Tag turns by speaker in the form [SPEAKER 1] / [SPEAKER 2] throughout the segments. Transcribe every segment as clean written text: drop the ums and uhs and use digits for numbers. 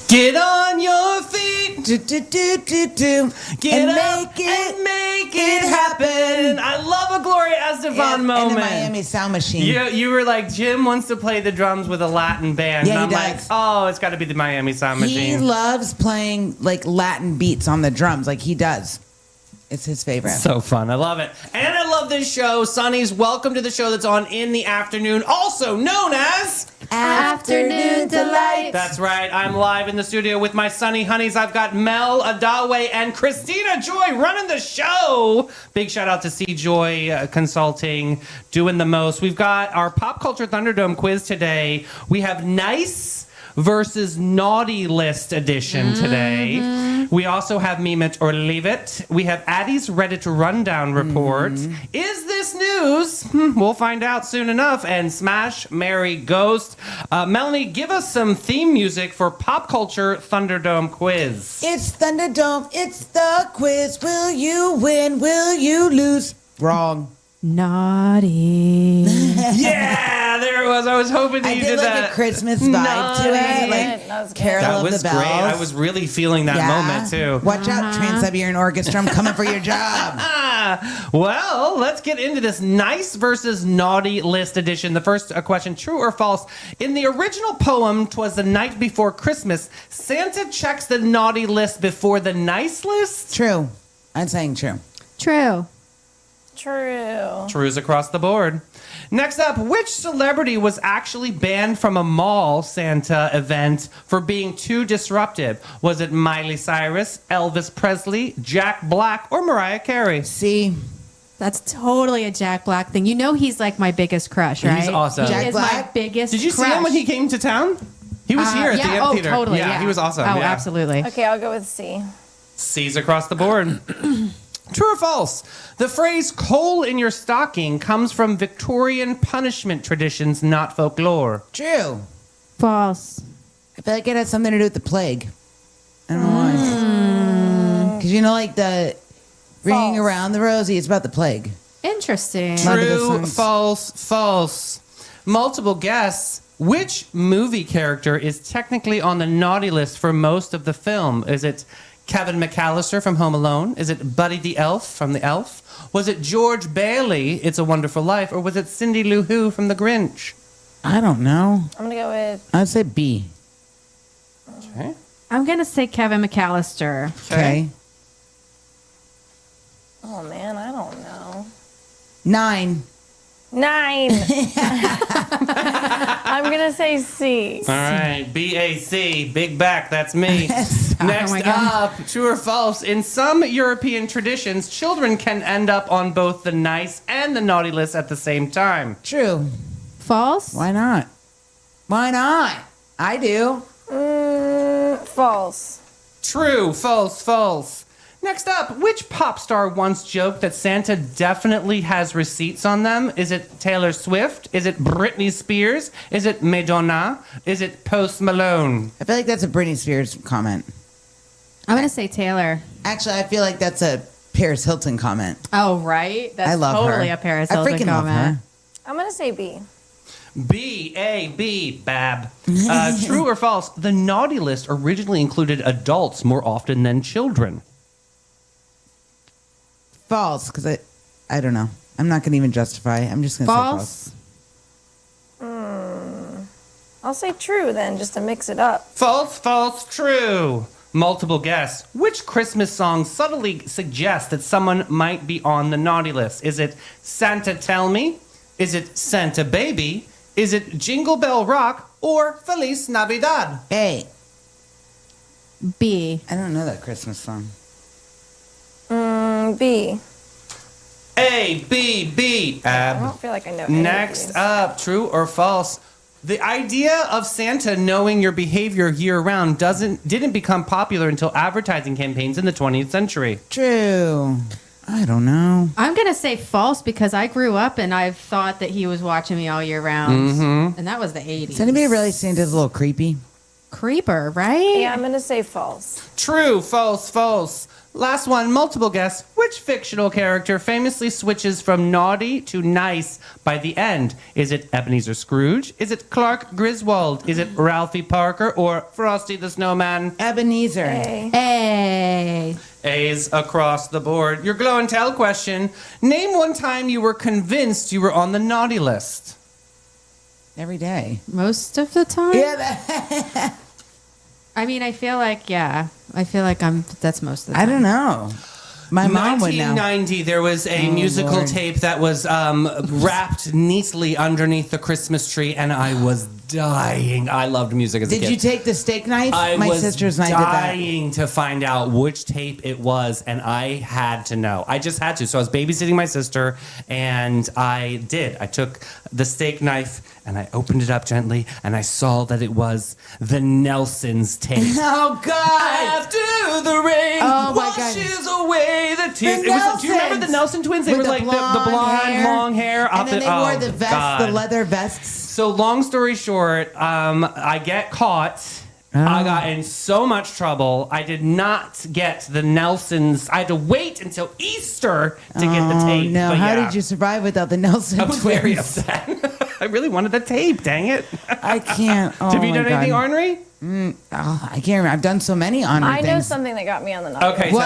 [SPEAKER 1] Get on your feet. Get
[SPEAKER 2] And
[SPEAKER 1] up and make it happen. I love a Gloria Estefan moment.
[SPEAKER 2] And the Miami Sound Machine.
[SPEAKER 1] You were like, Jim wants to play the drums with a Latin band.
[SPEAKER 2] Yeah,
[SPEAKER 1] and
[SPEAKER 2] he
[SPEAKER 1] I'm
[SPEAKER 2] does.
[SPEAKER 1] like, oh, it's got to be the Miami Sound
[SPEAKER 2] He
[SPEAKER 1] Machine.
[SPEAKER 2] loves playing like Latin beats on the drums, like he does. It's his favorite.
[SPEAKER 1] So fun. I love it. And I love this show. Sonny's welcome to the show that's on in the afternoon, also known as
[SPEAKER 3] Afternoon Delight.
[SPEAKER 1] That's right. I'm live in the studio with my Sunny Honeys. I've got Mel Adawe and Christina Joy running the show. Big shout out to C Joy Consulting, doing the most. We've got our Pop Culture Thunderdome quiz today. We have nice versus naughty list edition today. We also have Meme It or Leave It. We have Addie's Reddit rundown report. Is this news? We'll find out soon enough. And Smash, Mary, Ghost. Melanie, give us some theme music for Pop Culture Thunderdome quiz.
[SPEAKER 2] It's Thunderdome. It's the quiz. Will you win? Will you lose? Wrong.
[SPEAKER 3] Naughty.
[SPEAKER 1] Yeah, there it was. I was hoping that
[SPEAKER 2] I
[SPEAKER 1] you
[SPEAKER 2] did
[SPEAKER 1] did
[SPEAKER 2] like
[SPEAKER 1] that.
[SPEAKER 2] a Christmas vibe to it, like
[SPEAKER 4] That was good.
[SPEAKER 2] Carol
[SPEAKER 1] That
[SPEAKER 2] of
[SPEAKER 1] was
[SPEAKER 2] the
[SPEAKER 1] great.
[SPEAKER 2] Bells.
[SPEAKER 1] I was really feeling that moment too.
[SPEAKER 2] Watch out, Trans-Siberian Orchestra. I'm coming for your job.
[SPEAKER 1] Well, let's get into this nice versus naughty list edition. The first question, true or false? In the original poem, 'Twas the Night Before Christmas, Santa checks the naughty list before the nice list?
[SPEAKER 2] True. I'm saying true.
[SPEAKER 3] True.
[SPEAKER 4] True.
[SPEAKER 1] Trues across the board. Next up, which celebrity was actually banned from a mall Santa event for being too disruptive? Was it Miley Cyrus, Elvis Presley, Jack Black, or Mariah Carey?
[SPEAKER 2] See,
[SPEAKER 3] That's totally a Jack Black thing. You know he's like my biggest crush, right?
[SPEAKER 1] He's awesome.
[SPEAKER 3] He
[SPEAKER 2] Jack
[SPEAKER 3] is my
[SPEAKER 2] Black?
[SPEAKER 3] biggest
[SPEAKER 1] Did you see
[SPEAKER 3] crush.
[SPEAKER 1] him when he came to town? He was here at the
[SPEAKER 3] yeah,
[SPEAKER 1] amphitheater.
[SPEAKER 3] Oh, totally.
[SPEAKER 1] Yeah, he was awesome.
[SPEAKER 3] Oh,
[SPEAKER 1] yeah.
[SPEAKER 3] absolutely.
[SPEAKER 4] Okay, I'll go with C.
[SPEAKER 1] C's across the board. True or false? The phrase coal in your stocking comes from Victorian punishment traditions, not folklore.
[SPEAKER 2] true.
[SPEAKER 3] False.
[SPEAKER 2] I feel like it has something to do with the plague. I don't know why. Because you know, like the ringing
[SPEAKER 4] False.
[SPEAKER 2] around the rosy, it's about the plague.
[SPEAKER 3] Interesting.
[SPEAKER 2] Love it,
[SPEAKER 1] True,
[SPEAKER 2] this
[SPEAKER 1] false, false. Multiple guess. Which movie character is technically on the naughty list for most of the film? Is it Kevin McAllister from Home Alone? Is it Buddy the Elf from The Elf? Was it George Bailey, It's a Wonderful Life? Or was it Cindy Lou Who from The Grinch?
[SPEAKER 2] I don't know.
[SPEAKER 4] I'm going to go with
[SPEAKER 2] I'd say B.
[SPEAKER 1] Okay.
[SPEAKER 3] I'm going to say Kevin McAllister.
[SPEAKER 2] Okay.
[SPEAKER 4] Oh man, I don't know.
[SPEAKER 2] 9.
[SPEAKER 4] 9. I'm gonna say C.
[SPEAKER 1] All right, BAC, big back, that's me.
[SPEAKER 2] Yes.
[SPEAKER 1] Next
[SPEAKER 3] Oh my God.
[SPEAKER 1] up, true or false? In some European traditions, children can end up on both the nice and the naughty list at the same time.
[SPEAKER 2] True.
[SPEAKER 3] False.
[SPEAKER 2] Why not? Why not? I do.
[SPEAKER 4] False.
[SPEAKER 1] True, false, false. Next up, which pop star once joked that Santa definitely has receipts on them? Is it Taylor Swift? Is it Britney Spears? Is it Madonna? Is it Post Malone?
[SPEAKER 2] I feel like that's a Britney Spears comment.
[SPEAKER 3] I'm going to say Taylor.
[SPEAKER 2] Actually, I feel like that's a Paris Hilton comment.
[SPEAKER 3] Oh, right? That's
[SPEAKER 2] I love
[SPEAKER 3] totally
[SPEAKER 2] her.
[SPEAKER 3] a Paris
[SPEAKER 2] I
[SPEAKER 3] Hilton
[SPEAKER 2] freaking love
[SPEAKER 3] comment.
[SPEAKER 2] her.
[SPEAKER 4] I'm gonna say B.
[SPEAKER 1] B-A-B, Bab. True or false? The naughty list originally included adults more often than children.
[SPEAKER 2] False, because I don't know. I'm not going to even justify. I'm just going to say false.
[SPEAKER 3] False.
[SPEAKER 4] I'll say true then, just to mix it up.
[SPEAKER 1] False, false, true. Multiple guess. Which Christmas song subtly suggests that someone might be on the naughty list? Is it Santa Tell Me? Is it Santa Baby? Is it Jingle Bell Rock? Or Feliz Navidad?
[SPEAKER 2] Hey,
[SPEAKER 3] B.
[SPEAKER 2] I don't know that Christmas song.
[SPEAKER 4] B.
[SPEAKER 1] A, B, B.
[SPEAKER 4] I don't feel like I know any of
[SPEAKER 1] Next
[SPEAKER 4] these.
[SPEAKER 1] up, true or false? The idea of Santa knowing your behavior year-round didn't become popular until advertising campaigns in the 20th century.
[SPEAKER 2] True. I don't know.
[SPEAKER 3] I'm going to say false because I grew up and I've thought that he was watching me all year round.
[SPEAKER 1] Mm-hmm.
[SPEAKER 3] And that was the 80s.
[SPEAKER 2] Does anybody really think it's a little creepy?
[SPEAKER 3] Creeper, right?
[SPEAKER 4] Yeah, I'm gonna say false.
[SPEAKER 1] True, false, false. Last one, multiple guess. Which fictional character famously switches from naughty to nice by the end? Is it Ebenezer Scrooge? Is it Clark Griswold? Is it Ralphie Parker or Frosty the Snowman?
[SPEAKER 2] Ebenezer.
[SPEAKER 4] A.
[SPEAKER 3] Hey.
[SPEAKER 1] A's across the board. Your glow and tell question. Name one time you were convinced you were on the naughty list.
[SPEAKER 2] Every day.
[SPEAKER 3] Most of the time?
[SPEAKER 2] Yeah.
[SPEAKER 3] I mean, I feel like that's most of the time.
[SPEAKER 2] I don't know. My mom would know.
[SPEAKER 1] 1990, there was a
[SPEAKER 2] Oh,
[SPEAKER 1] musical
[SPEAKER 2] Lord.
[SPEAKER 1] tape that was wrapped neatly underneath the Christmas tree, and I was dying. I loved music as a
[SPEAKER 2] Did
[SPEAKER 1] kid.
[SPEAKER 2] you take the steak knife?
[SPEAKER 1] I
[SPEAKER 2] My
[SPEAKER 1] was
[SPEAKER 2] sister's and I did that.
[SPEAKER 1] dying to find out which tape it was, and I had to know. I just had to. So I was babysitting my sister, and I did. I took the steak knife, and I opened it up gently, and I saw that it was the Nelsons tape.
[SPEAKER 2] Oh, God.
[SPEAKER 1] After the rain
[SPEAKER 2] Oh, my God.
[SPEAKER 1] washes away the tears.
[SPEAKER 2] The
[SPEAKER 1] Do you remember the
[SPEAKER 2] Nelsons.
[SPEAKER 1] Nelson twins? They
[SPEAKER 2] With
[SPEAKER 1] were like the blonde, long hair.
[SPEAKER 2] And then they wore the vest, the
[SPEAKER 1] God.
[SPEAKER 2] leather vests.
[SPEAKER 1] So long story short, I get caught. I got in so much trouble. I did not get the Nelsons. I had to wait until Easter to get the tape.
[SPEAKER 2] No,
[SPEAKER 1] But
[SPEAKER 2] how
[SPEAKER 1] yeah,
[SPEAKER 2] did you survive without the Nelson
[SPEAKER 1] I was
[SPEAKER 2] twins?
[SPEAKER 1] very upset. I really wanted the tape. Dang it!
[SPEAKER 2] I can't. Oh,
[SPEAKER 1] Have you
[SPEAKER 2] my
[SPEAKER 1] done anything
[SPEAKER 2] God.
[SPEAKER 1] ornery?
[SPEAKER 2] Oh, I can't remember. I've done so many honorary
[SPEAKER 4] I know
[SPEAKER 2] things.
[SPEAKER 4] something that got me on the naughty
[SPEAKER 1] Okay,
[SPEAKER 4] list.
[SPEAKER 2] What,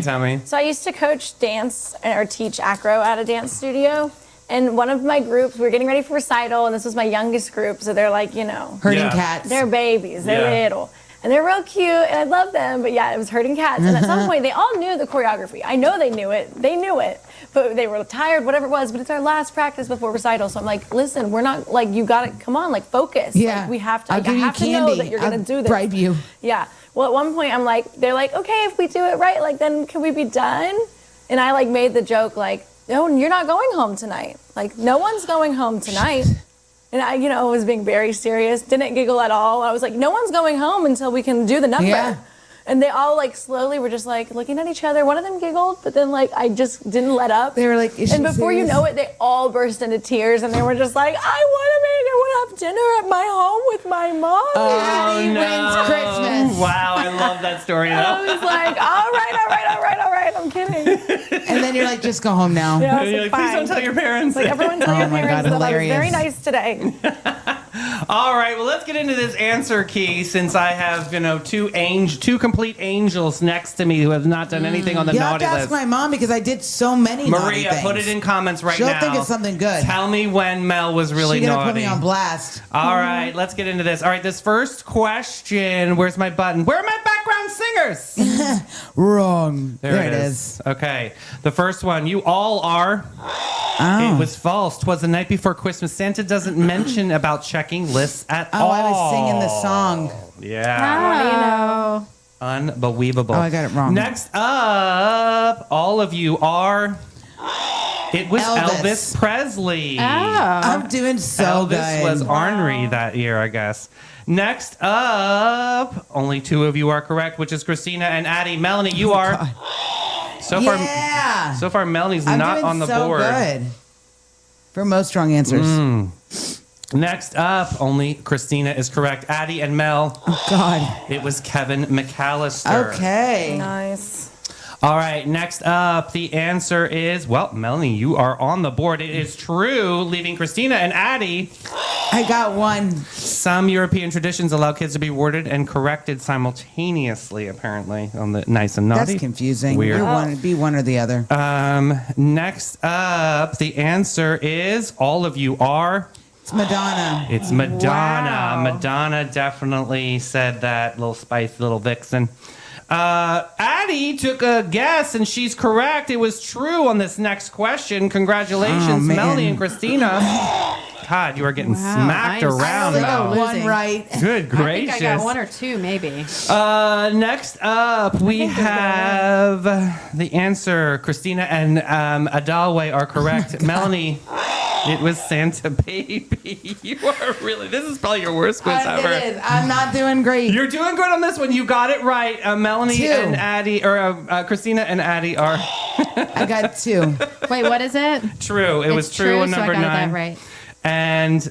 [SPEAKER 1] tell me.
[SPEAKER 2] Addie?
[SPEAKER 4] So I used to coach dance or teach acro at a dance studio. And one of my groups, we were getting ready for recital, and this was my youngest group. So they're like,
[SPEAKER 2] Herding
[SPEAKER 1] Yeah.
[SPEAKER 2] cats.
[SPEAKER 4] they're babies, they're
[SPEAKER 1] Yeah.
[SPEAKER 4] little. And they're real cute, and I love them. But yeah, it was herding cats. And at some point, they all knew the choreography. I know they knew it. They knew it. But they were tired, whatever it was. But it's our last practice before recital. So I'm like, listen, we're not, like, you got to, come on, like, focus.
[SPEAKER 2] Yeah.
[SPEAKER 4] Like, we have to,
[SPEAKER 2] I'll
[SPEAKER 4] like,
[SPEAKER 2] give
[SPEAKER 4] I
[SPEAKER 2] you
[SPEAKER 4] have to know
[SPEAKER 2] candy.
[SPEAKER 4] that you're going
[SPEAKER 2] I'll
[SPEAKER 4] to do this.
[SPEAKER 2] bribe you.
[SPEAKER 4] Yeah. Well, at one point, they're like, okay, if we do it right, like, then can we be done? And I, like, made the joke, like, no, you're not going home tonight. Like, no one's going home tonight. And I, was being very serious, didn't giggle at all. I was like, no one's going home until we can do the number.
[SPEAKER 2] Yeah.
[SPEAKER 4] And they all, like, slowly were just, like, looking at each other. One of them giggled, but then, like, I just didn't let up.
[SPEAKER 2] They were like, is
[SPEAKER 4] and
[SPEAKER 2] she
[SPEAKER 4] before you
[SPEAKER 2] serious?
[SPEAKER 4] know it, they all burst into tears, and they were just like, I want to have dinner at my home with my mom.
[SPEAKER 2] Addie wins Christmas.
[SPEAKER 1] Wow, I love that story.
[SPEAKER 4] I
[SPEAKER 1] though.
[SPEAKER 4] was like, all right, I'm kidding.
[SPEAKER 2] And then you're like, just go home now.
[SPEAKER 4] Yeah, I was
[SPEAKER 1] You're
[SPEAKER 4] like,
[SPEAKER 1] like, please
[SPEAKER 4] fine.
[SPEAKER 1] don't tell your parents.
[SPEAKER 4] Like, everyone tell
[SPEAKER 2] Oh
[SPEAKER 4] your
[SPEAKER 2] my
[SPEAKER 4] parents
[SPEAKER 2] God,
[SPEAKER 4] that I was very
[SPEAKER 2] hilarious.
[SPEAKER 4] nice today.
[SPEAKER 1] All right, well, let's get into this answer key since I have, two complete angels next to me who have not done anything on the
[SPEAKER 2] You have
[SPEAKER 1] naughty
[SPEAKER 2] to ask
[SPEAKER 1] list.
[SPEAKER 2] my mom because I did so many naughty
[SPEAKER 1] Maria,
[SPEAKER 2] things.
[SPEAKER 1] put it in comments right
[SPEAKER 2] She'll
[SPEAKER 1] now.
[SPEAKER 2] think it's something good.
[SPEAKER 1] Tell me when Mel was really
[SPEAKER 2] She's gonna
[SPEAKER 1] naughty.
[SPEAKER 2] put me on blast.
[SPEAKER 1] All right, let's get into this. All right, this first question. Where's my button? Where are my background singers?
[SPEAKER 2] Wrong.
[SPEAKER 1] There it is. Okay, the first one. You all are.
[SPEAKER 2] Oh.
[SPEAKER 1] It was false. 'Twas the night before Christmas. Santa doesn't mention about checking lists at all.
[SPEAKER 2] Oh, I was singing the song.
[SPEAKER 1] Yeah.
[SPEAKER 3] Oh.
[SPEAKER 1] Unbelievable.
[SPEAKER 2] Oh, I got it wrong.
[SPEAKER 1] Next up, all of you are. It was
[SPEAKER 2] Elvis.
[SPEAKER 1] Elvis Presley.
[SPEAKER 3] Oh.
[SPEAKER 2] I'm doing so
[SPEAKER 1] Elvis
[SPEAKER 2] good.
[SPEAKER 1] was ornery that year, I guess. Next up, only two of you are correct, which is Christina and Addie. Melanie, you are.
[SPEAKER 2] God.
[SPEAKER 1] So
[SPEAKER 2] So
[SPEAKER 1] far, Melanie's
[SPEAKER 2] I'm
[SPEAKER 1] not
[SPEAKER 2] doing
[SPEAKER 1] on the
[SPEAKER 2] so
[SPEAKER 1] board.
[SPEAKER 2] good. For most strong answers.
[SPEAKER 1] Next up, only Christina is correct. Addie and Mel,
[SPEAKER 2] Oh, God.
[SPEAKER 1] it was Kevin McAllister.
[SPEAKER 2] Okay.
[SPEAKER 4] Nice.
[SPEAKER 1] All right, next up, the answer is, well, Melanie, you are on the board. It is true, leaving Christina and Addie.
[SPEAKER 2] I got one.
[SPEAKER 1] Some European traditions allow kids to be worded and corrected simultaneously, apparently, on the nice and naughty.
[SPEAKER 2] That's confusing.
[SPEAKER 1] Weird.
[SPEAKER 2] You're one, be one or the other.
[SPEAKER 1] Next up, the answer is, all of you are.
[SPEAKER 2] It's Madonna.
[SPEAKER 1] It's Madonna.
[SPEAKER 3] Wow.
[SPEAKER 1] Madonna definitely said that. Little spicy little vixen. Addie took a guess and she's correct. It was true on this next question. Congratulations,
[SPEAKER 2] Oh, man.
[SPEAKER 1] Melanie and Christina. God, you are getting
[SPEAKER 3] Wow,
[SPEAKER 1] smacked
[SPEAKER 3] I'm
[SPEAKER 1] around.
[SPEAKER 3] so
[SPEAKER 1] though.
[SPEAKER 3] losing.
[SPEAKER 2] One right.
[SPEAKER 1] Good
[SPEAKER 3] I
[SPEAKER 1] gracious.
[SPEAKER 3] think I got one or two, maybe.
[SPEAKER 1] Next up, we have the answer. Christina and Adalway are correct. Melanie, it was Santa Baby. You are really, this is probably your worst quiz ever.
[SPEAKER 2] It is. I'm not doing great.
[SPEAKER 1] You're doing good on this one. You got it right. Melanie
[SPEAKER 2] Two.
[SPEAKER 1] and Addie, or Christina and Addie are
[SPEAKER 2] I got 2.
[SPEAKER 3] Wait, what is it?
[SPEAKER 1] True. It was
[SPEAKER 3] It's
[SPEAKER 1] true on
[SPEAKER 3] so
[SPEAKER 1] number
[SPEAKER 3] I got
[SPEAKER 1] 9.
[SPEAKER 3] that right.
[SPEAKER 1] And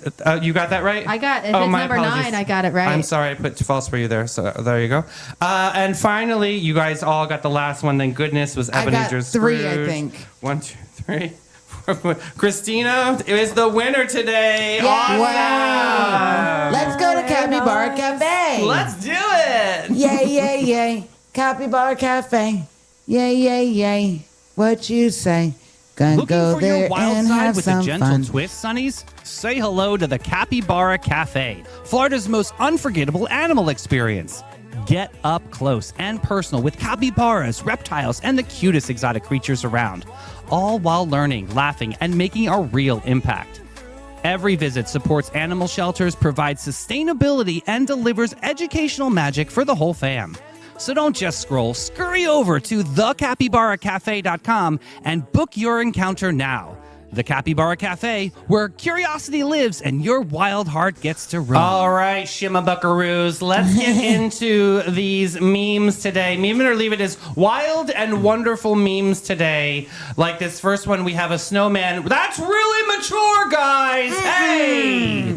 [SPEAKER 1] you got that right?
[SPEAKER 3] I got if
[SPEAKER 1] Oh,
[SPEAKER 3] it's
[SPEAKER 1] my
[SPEAKER 3] number
[SPEAKER 1] apologies.
[SPEAKER 3] 9, I got it right.
[SPEAKER 1] I'm sorry, I put false for you there. So there you go. And finally, you guys all got the last one. Thank goodness was
[SPEAKER 2] I got
[SPEAKER 1] Ebenezer
[SPEAKER 2] 3, I
[SPEAKER 1] Scrooge.
[SPEAKER 2] think.
[SPEAKER 1] 1, 2, 3. 4. Christina is the winner today.
[SPEAKER 2] Yeah.
[SPEAKER 1] Awesome.
[SPEAKER 2] Wow. Let's go to Capybara Cafe.
[SPEAKER 1] Let's do it.
[SPEAKER 2] Yay, yay, yay. Capybara Cafe. Yay, yay, yay. What you say? Gonna
[SPEAKER 5] Looking
[SPEAKER 2] go
[SPEAKER 5] for your
[SPEAKER 2] there
[SPEAKER 5] wild
[SPEAKER 2] and
[SPEAKER 5] side
[SPEAKER 2] have
[SPEAKER 5] with a
[SPEAKER 2] some
[SPEAKER 5] gentle
[SPEAKER 2] fun.
[SPEAKER 5] twist, Sonnies? Say hello to the Capybara Cafe, Florida's most unforgettable animal experience. Get up close and personal with capybaras, reptiles, and the cutest exotic creatures around, all while learning, laughing, and making a real impact. Every visit supports animal shelters, provides sustainability, and delivers educational magic for the whole fam. So don't just scroll, scurry over to thecapybaracafe.com and book your encounter now. The Capybara Cafe, where curiosity lives and your wild heart gets to roam.
[SPEAKER 1] All right, Shimma Buckaroos, let's get into these memes today. Meme it or leave it is wild and wonderful memes today. Like this first one, we have a snowman. That's really mature, guys. Hey,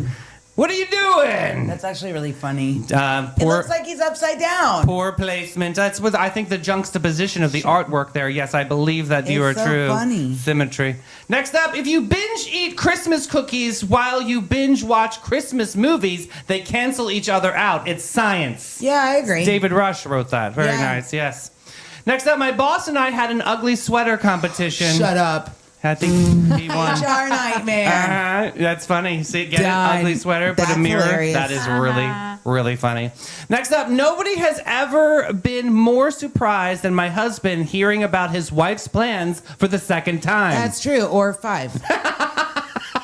[SPEAKER 1] what are you doing?
[SPEAKER 2] That's actually really funny. It
[SPEAKER 1] Poor,
[SPEAKER 2] looks like he's upside down.
[SPEAKER 1] poor placement. That's what I think the juxtaposition of the artwork there. Yes, I believe that you are
[SPEAKER 2] It's so
[SPEAKER 1] true.
[SPEAKER 2] funny.
[SPEAKER 1] Symmetry. Next up, if you binge eat Christmas cookies while you binge watch Christmas movies, they cancel each other out. It's science.
[SPEAKER 2] Yeah, I agree.
[SPEAKER 1] David Rush wrote that. Very
[SPEAKER 2] Yeah.
[SPEAKER 1] nice, yes. Next up, my boss and I had an ugly sweater competition.
[SPEAKER 2] Shut up.
[SPEAKER 1] I think he won.
[SPEAKER 2] HR nightmare.
[SPEAKER 1] That's funny. See, get
[SPEAKER 2] Done.
[SPEAKER 1] an ugly sweater, put a
[SPEAKER 2] That's
[SPEAKER 1] mirror.
[SPEAKER 2] hilarious.
[SPEAKER 1] That is really, really funny. Next up, nobody has ever been more surprised than my husband hearing about his wife's plans for the second time.
[SPEAKER 2] That's true. Or 5.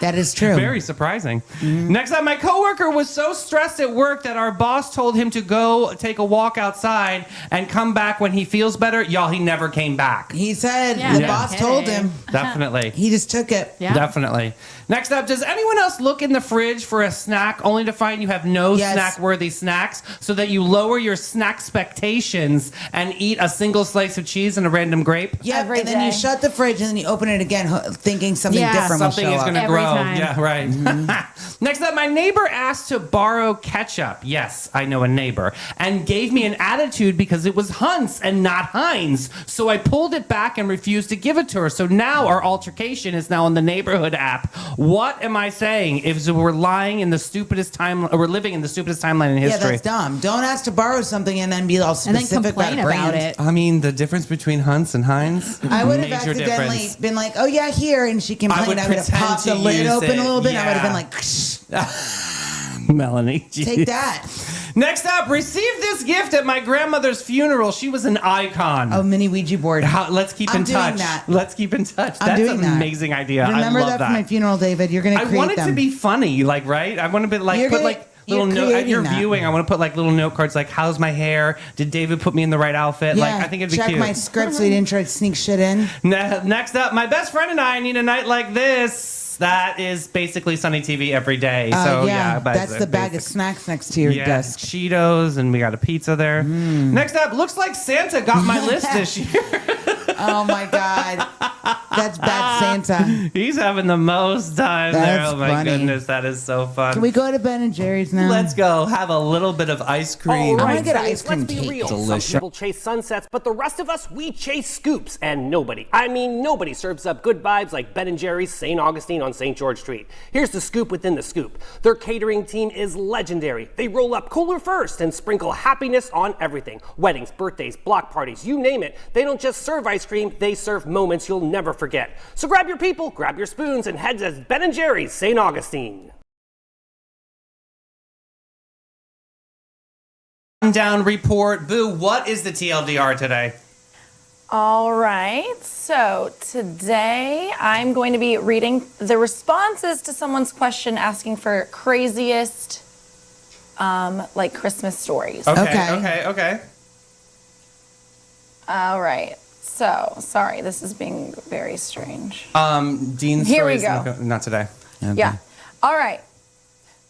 [SPEAKER 2] That is true.
[SPEAKER 1] Very surprising. Next up, my coworker was so stressed at work that our boss told him to go take a walk outside and come back when he feels better. Y'all, he never came back.
[SPEAKER 2] He said
[SPEAKER 3] Yeah,
[SPEAKER 2] the
[SPEAKER 3] no
[SPEAKER 2] boss
[SPEAKER 3] kidding.
[SPEAKER 2] told him.
[SPEAKER 1] Definitely.
[SPEAKER 2] He just took it.
[SPEAKER 3] Yeah.
[SPEAKER 1] Definitely. Next up, does anyone else look in the fridge for a snack only to find you have no
[SPEAKER 2] Yes.
[SPEAKER 1] snack-worthy snacks so that you lower your snack expectations and eat a single slice of cheese and a random grape?
[SPEAKER 2] Yep,
[SPEAKER 4] Every
[SPEAKER 2] and then you
[SPEAKER 4] day.
[SPEAKER 2] shut the fridge and then you open it again thinking something
[SPEAKER 3] Yeah,
[SPEAKER 2] different will
[SPEAKER 1] Something
[SPEAKER 2] show
[SPEAKER 1] is
[SPEAKER 2] up.
[SPEAKER 1] going to
[SPEAKER 3] Every
[SPEAKER 1] grow.
[SPEAKER 3] time.
[SPEAKER 1] Yeah, right. Next up, my neighbor asked to borrow ketchup. Yes, I know a neighbor. And gave me an attitude because it was Hunt's and not Heinz. So I pulled it back and refused to give it to her. So now our altercation is now on the neighborhood app. What am I saying? If we're lying in the stupidest time, or we're living in the stupidest timeline in
[SPEAKER 2] Yeah,
[SPEAKER 1] history.
[SPEAKER 2] that's dumb. Don't ask to borrow something and then be all
[SPEAKER 3] And then
[SPEAKER 2] specific
[SPEAKER 3] complain
[SPEAKER 2] about
[SPEAKER 3] about
[SPEAKER 2] brand.
[SPEAKER 3] it.
[SPEAKER 1] I mean, the difference between Hunt's and Heinz.
[SPEAKER 2] I would have
[SPEAKER 1] major
[SPEAKER 2] accidentally
[SPEAKER 1] difference.
[SPEAKER 2] been like, "Oh yeah, here," and she complained.
[SPEAKER 1] would
[SPEAKER 2] I would have
[SPEAKER 1] pretend
[SPEAKER 2] popped
[SPEAKER 1] to
[SPEAKER 2] the lid
[SPEAKER 1] use
[SPEAKER 2] open
[SPEAKER 1] it.
[SPEAKER 2] a little bit. I would have been
[SPEAKER 1] Yeah.
[SPEAKER 2] like, "Ksh,
[SPEAKER 1] Melanie,
[SPEAKER 2] "Take
[SPEAKER 1] jeez.
[SPEAKER 2] that."
[SPEAKER 1] Next up, received this gift at my grandmother's funeral. She was an icon.
[SPEAKER 2] Oh, mini Ouija board.
[SPEAKER 1] Let's keep
[SPEAKER 2] I'm
[SPEAKER 1] in
[SPEAKER 2] doing
[SPEAKER 1] touch.
[SPEAKER 2] that.
[SPEAKER 1] Let's keep in touch.
[SPEAKER 2] I'm
[SPEAKER 1] That's
[SPEAKER 2] doing
[SPEAKER 1] an
[SPEAKER 2] that.
[SPEAKER 1] amazing idea.
[SPEAKER 2] Remember
[SPEAKER 1] I love
[SPEAKER 2] that for my funeral, David. You're gonna
[SPEAKER 1] I
[SPEAKER 2] create
[SPEAKER 1] want it
[SPEAKER 2] them.
[SPEAKER 1] to be funny, like, right? I want to be like
[SPEAKER 2] You're
[SPEAKER 1] put
[SPEAKER 2] gonna-
[SPEAKER 1] like little
[SPEAKER 2] you're
[SPEAKER 1] note at
[SPEAKER 2] creating
[SPEAKER 1] your
[SPEAKER 2] that.
[SPEAKER 1] viewing. I want to put like little note cards like, "How's my hair? Did David put me in the right outfit?"
[SPEAKER 2] Yeah,
[SPEAKER 1] Like, I think it'd be
[SPEAKER 2] check
[SPEAKER 1] cute.
[SPEAKER 2] my script so you didn't try to sneak shit in.
[SPEAKER 1] Next up, my best friend and I need a night like this. That is basically Sunny TV every day. So yeah,
[SPEAKER 2] that's the bag of snacks next to your
[SPEAKER 1] yeah,
[SPEAKER 2] desk.
[SPEAKER 1] Cheetos, and we got a pizza there. Next up, looks like Santa got my list this year.
[SPEAKER 2] Oh my god, that's bad Santa.
[SPEAKER 1] He's having the most time there.
[SPEAKER 2] That's
[SPEAKER 1] Oh my
[SPEAKER 2] funny.
[SPEAKER 1] goodness, that is so fun.
[SPEAKER 2] Can we go to Ben and Jerry's now?
[SPEAKER 1] Let's go have a little bit of ice cream.
[SPEAKER 2] I wanna get ice cream
[SPEAKER 6] Let's be
[SPEAKER 2] cake.
[SPEAKER 6] real.
[SPEAKER 1] Delicious.
[SPEAKER 6] Some people chase sunsets, but the rest of us, we chase scoops. And nobody, I mean nobody, serves up good vibes like Ben & Jerry's St. Augustine on St. George Street. Here's the scoop within the scoop. Their catering team is legendary. They roll up cooler first and sprinkle happiness on everything. Weddings, birthdays, block parties, you name it. They don't just serve ice cream, they serve moments you'll never forget. So grab your people, grab your spoons, and head to Ben & Jerry's St. Augustine.
[SPEAKER 1] Down report. Boo, what is the TLDR today?
[SPEAKER 4] All right. So today I'm going to be reading the responses to someone's question asking for craziest, like Christmas stories.
[SPEAKER 2] Okay.
[SPEAKER 1] Okay.
[SPEAKER 4] All right. So sorry, this is being very strange.
[SPEAKER 1] Dean's
[SPEAKER 4] Here we
[SPEAKER 1] stories,
[SPEAKER 4] go.
[SPEAKER 1] not today.
[SPEAKER 4] Yeah. All right.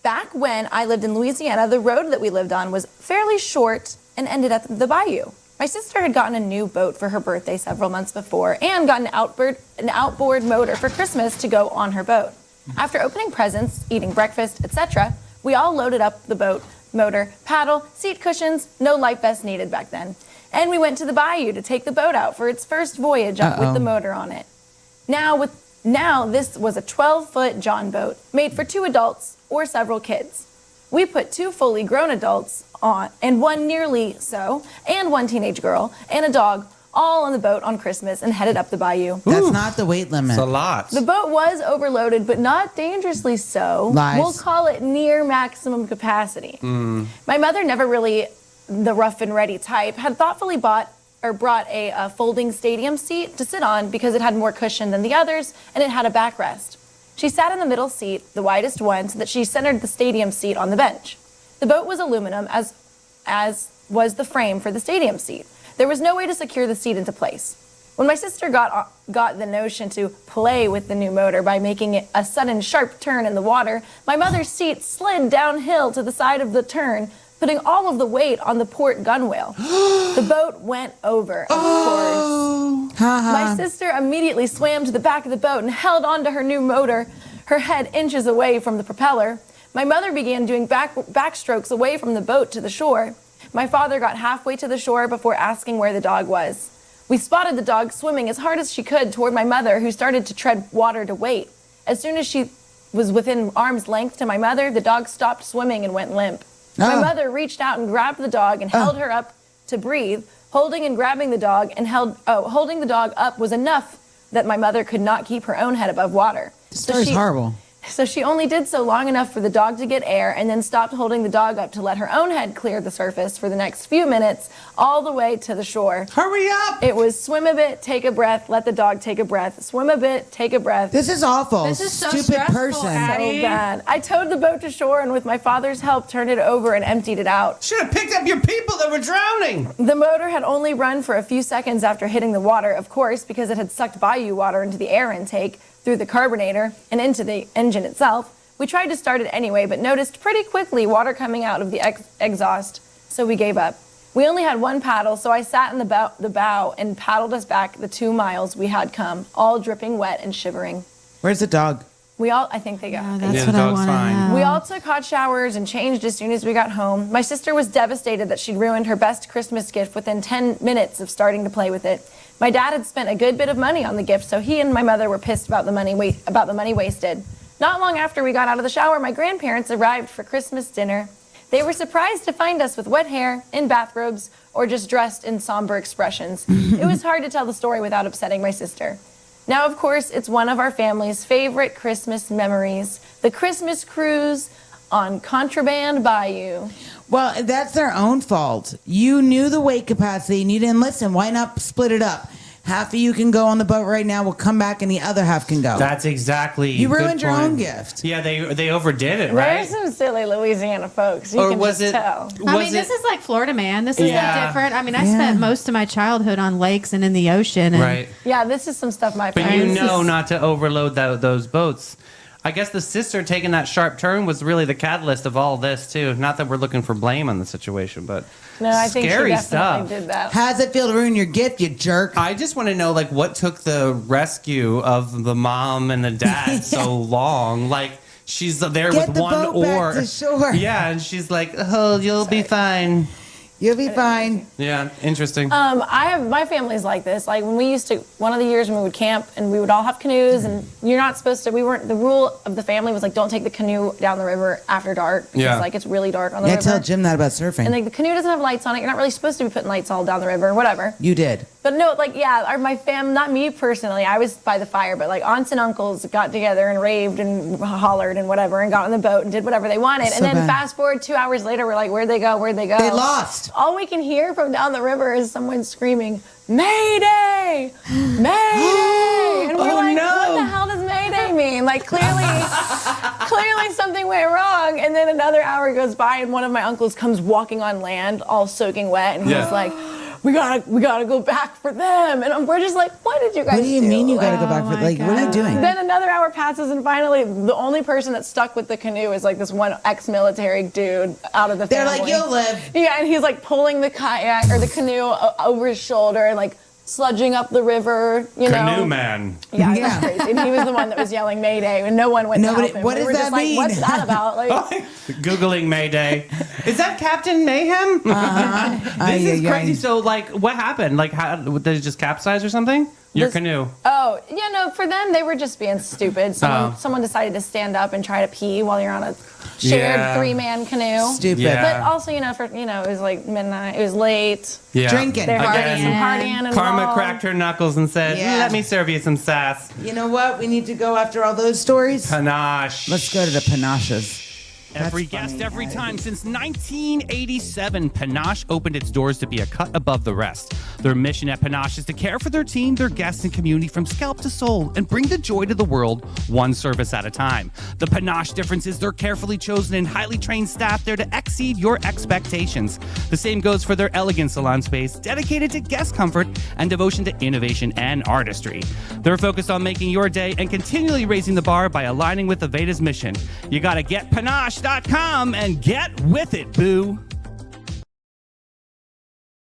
[SPEAKER 4] Back when I lived in Louisiana, the road that we lived on was fairly short and ended at the bayou. My sister had gotten a new boat for her birthday several months before and got an outboard motor for Christmas to go on her boat. After opening presents, eating breakfast, etc., we all loaded up the boat, motor, paddle, seat cushions, no life vest needed back then. And we went to the bayou to take the boat out for its first voyage up with the motor on it. Now this was a 12-foot John boat made for 2 adults or several kids. We put 2 fully grown adults on and 1 nearly so, and 1 teenage girl and a dog all on the boat on Christmas and headed up the bayou.
[SPEAKER 2] That's not the weight limit.
[SPEAKER 1] It's a lot.
[SPEAKER 4] The boat was overloaded, but not dangerously so.
[SPEAKER 2] Lies.
[SPEAKER 4] We'll call it near maximum capacity. My mother, never really the rough and ready type, had thoughtfully brought a folding stadium seat to sit on because it had more cushion than the others and it had a backrest. She sat in the middle seat, the widest one, so that she centered the stadium seat on the bench. The boat was aluminum, as was the frame for the stadium seat. There was no way to secure the seat into place. When my sister got the notion to play with the new motor by making it a sudden sharp turn in the water, my mother's seat slid downhill to the side of the turn, putting all of the weight on the port gunwale. The boat went over, of course. My sister immediately swam to the back of the boat and held onto her new motor, her head inches away from the propeller. My mother began doing backstrokes away from the boat to the shore. My father got halfway to the shore before asking where the dog was. We spotted the dog swimming as hard as she could toward my mother, who started to tread water to wait. As soon as she was within arm's length to my mother, the dog stopped swimming and went limp. My mother reached out and grabbed the dog and held her up to breathe. Holding and grabbing the dog and holding the dog up was enough that my mother could not keep her own head above water.
[SPEAKER 2] This story's horrible.
[SPEAKER 4] So she only did so long enough for the dog to get air and then stopped holding the dog up to let her own head clear the surface for the next few minutes, all the way to the shore.
[SPEAKER 1] Hurry up!
[SPEAKER 4] It was swim a bit, take a breath, let the dog take a breath. Swim a bit, take a breath.
[SPEAKER 2] This is awful.
[SPEAKER 3] This is so
[SPEAKER 2] Stupid
[SPEAKER 3] stressful,
[SPEAKER 2] person.
[SPEAKER 3] Addie.
[SPEAKER 4] So bad. I towed the boat to shore and with my father's help turned it over and emptied it out.
[SPEAKER 1] Should have picked up your people that were drowning.
[SPEAKER 4] The motor had only run for a few seconds after hitting the water, of course, because it had sucked bayou water into the air intake through the carbonator and into the engine itself. We tried to start it anyway, but noticed pretty quickly water coming out of the exhaust, so we gave up. We only had 1 paddle, so I sat in the bow and paddled us back the 2 miles we had come, all dripping wet and shivering.
[SPEAKER 2] Where's the dog?
[SPEAKER 4] I think they got.
[SPEAKER 3] Oh,
[SPEAKER 4] they
[SPEAKER 3] that's
[SPEAKER 1] Yeah,
[SPEAKER 3] what
[SPEAKER 1] the
[SPEAKER 3] I
[SPEAKER 1] dog's
[SPEAKER 3] want to
[SPEAKER 1] fine.
[SPEAKER 3] know.
[SPEAKER 4] We all took hot showers and changed as soon as we got home. My sister was devastated that she'd ruined her best Christmas gift within 10 minutes of starting to play with it. My dad had spent a good bit of money on the gift, so he and my mother were pissed about the money wasted. Not long after we got out of the shower, my grandparents arrived for Christmas dinner. They were surprised to find us with wet hair, in bathrobes, or just dressed in somber expressions. It was hard to tell the story without upsetting my sister. Now, of course, it's one of our family's favorite Christmas memories, the Christmas cruise on Contraband Bayou.
[SPEAKER 2] Well, that's their own fault. You knew the weight capacity and you didn't listen. Why not split it up? Half of you can go on the boat right now. We'll come back and the other half can go.
[SPEAKER 1] That's exactly.
[SPEAKER 2] You
[SPEAKER 1] good
[SPEAKER 2] ruined your
[SPEAKER 1] point.
[SPEAKER 2] own gift.
[SPEAKER 1] Yeah, they overdid it,
[SPEAKER 4] There's
[SPEAKER 1] right?
[SPEAKER 4] some silly Louisiana folks. You
[SPEAKER 1] Or
[SPEAKER 4] can
[SPEAKER 1] was
[SPEAKER 4] just
[SPEAKER 1] it?
[SPEAKER 4] tell.
[SPEAKER 3] I mean, this is like Florida, man. This is
[SPEAKER 1] Yeah.
[SPEAKER 3] different. I mean, I
[SPEAKER 2] Yeah.
[SPEAKER 3] spent most of my childhood on lakes and in the ocean. And
[SPEAKER 1] Right.
[SPEAKER 4] Yeah, this is some stuff my
[SPEAKER 1] But
[SPEAKER 4] parents.
[SPEAKER 1] you know not to overload those boats. I guess the sister taking that sharp turn was really the catalyst of all this too. Not that we're looking for blame on the situation, but
[SPEAKER 4] No, I think she
[SPEAKER 1] scary
[SPEAKER 4] definitely
[SPEAKER 1] stuff.
[SPEAKER 4] did that.
[SPEAKER 2] How does it feel to ruin your gift, you jerk?
[SPEAKER 1] I just want to know, like, what took the rescue of the mom and the dad so long? Like, she's there
[SPEAKER 2] Get
[SPEAKER 1] with
[SPEAKER 2] the
[SPEAKER 1] one
[SPEAKER 2] boat back
[SPEAKER 1] oar.
[SPEAKER 2] to shore.
[SPEAKER 1] Yeah, and she's like, "Oh, you'll be fine."
[SPEAKER 2] You'll be fine.
[SPEAKER 1] Yeah, interesting.
[SPEAKER 4] My family's like this. Like when we used to, one of the years when we would camp and we would all have canoes, and you're not supposed to. The rule of the family was like, don't take the canoe down the river after dark because
[SPEAKER 1] Yeah.
[SPEAKER 4] like it's really dark on the
[SPEAKER 2] Yeah,
[SPEAKER 4] river.
[SPEAKER 2] tell Jim that about surfing.
[SPEAKER 4] And like the canoe doesn't have lights on it. You're not really supposed to be putting lights all down the river or whatever.
[SPEAKER 2] you did.
[SPEAKER 4] But no, like yeah, my fam, not me personally. I was by the fire, but like aunts and uncles got together and raved and hollered and whatever, and got on the boat and did whatever they wanted.
[SPEAKER 2] So
[SPEAKER 4] and then
[SPEAKER 2] bad.
[SPEAKER 4] fast forward 2 hours later, we're like, where'd they go? Where'd they go?
[SPEAKER 2] They lost.
[SPEAKER 4] All we can hear from down the river is someone screaming, "Mayday! Mayday!" And we're
[SPEAKER 1] Oh,
[SPEAKER 4] like,
[SPEAKER 1] no.
[SPEAKER 4] what the hell does Mayday mean? Like clearly something went wrong. And then another hour goes by, and one of my uncles comes walking on land, all soaking wet, and
[SPEAKER 1] Yeah.
[SPEAKER 4] he's like, we gotta go back for them. And we're just like, what did you guys do?
[SPEAKER 2] What do you mean you got to go back
[SPEAKER 3] Oh
[SPEAKER 2] for?
[SPEAKER 3] my
[SPEAKER 2] Like, what are you
[SPEAKER 3] God.
[SPEAKER 2] doing?
[SPEAKER 4] Then another hour passes, and finally, the only person that's stuck with the canoe is like this one ex-military dude out of the
[SPEAKER 2] They're
[SPEAKER 4] family.
[SPEAKER 2] like, you'll live.
[SPEAKER 4] Yeah, and he's like pulling the kayak or the canoe over his shoulder and like sludging up the river. You know,
[SPEAKER 1] Canoe man.
[SPEAKER 4] Yeah,
[SPEAKER 2] Yeah.
[SPEAKER 4] that's crazy. And he was the one that was yelling Mayday, and no one went
[SPEAKER 2] Nobody-
[SPEAKER 4] to help him.
[SPEAKER 2] what
[SPEAKER 4] We
[SPEAKER 2] does
[SPEAKER 4] were
[SPEAKER 2] that
[SPEAKER 4] just like,
[SPEAKER 2] mean?
[SPEAKER 4] what's that about? Like,
[SPEAKER 1] Googling Mayday. Is that Captain Mayhem? This is crazy. So, like, what happened? Like, how did it just capsize or something? Your
[SPEAKER 4] This-
[SPEAKER 1] canoe.
[SPEAKER 4] oh, yeah, no, for them, they were just being stupid. Someone decided to stand up and try to pee while you're on a shared
[SPEAKER 1] Yeah.
[SPEAKER 4] 3-man canoe.
[SPEAKER 2] Stupid.
[SPEAKER 1] Yeah.
[SPEAKER 4] But also, it was like midnight. It was late.
[SPEAKER 1] Yeah.
[SPEAKER 2] Drinking.
[SPEAKER 4] They're
[SPEAKER 1] Again.
[SPEAKER 4] partying and
[SPEAKER 1] Karma
[SPEAKER 4] all.
[SPEAKER 1] cracked her knuckles and said,
[SPEAKER 2] Yeah.
[SPEAKER 1] let me serve you some sass.
[SPEAKER 2] You know what? We need to go after all those stories.
[SPEAKER 1] Panache.
[SPEAKER 2] Let's go to the panaches.
[SPEAKER 5] Every
[SPEAKER 2] That's
[SPEAKER 5] guest,
[SPEAKER 2] funny.
[SPEAKER 5] every time. Since 1987, Panache opened its doors to be a cut above the rest. Their mission at Panache is to care for their team, their guests, and community from scalp to soul and bring the joy to the world one service at a time. The Panache difference is their carefully chosen and highly trained staff there to exceed your expectations. The same goes for their elegant salon space, dedicated to guest comfort and devotion to innovation and artistry. They're focused on making your day and continually raising the bar by aligning with Aveda's mission. You gotta get Panache.com and get with it, boo.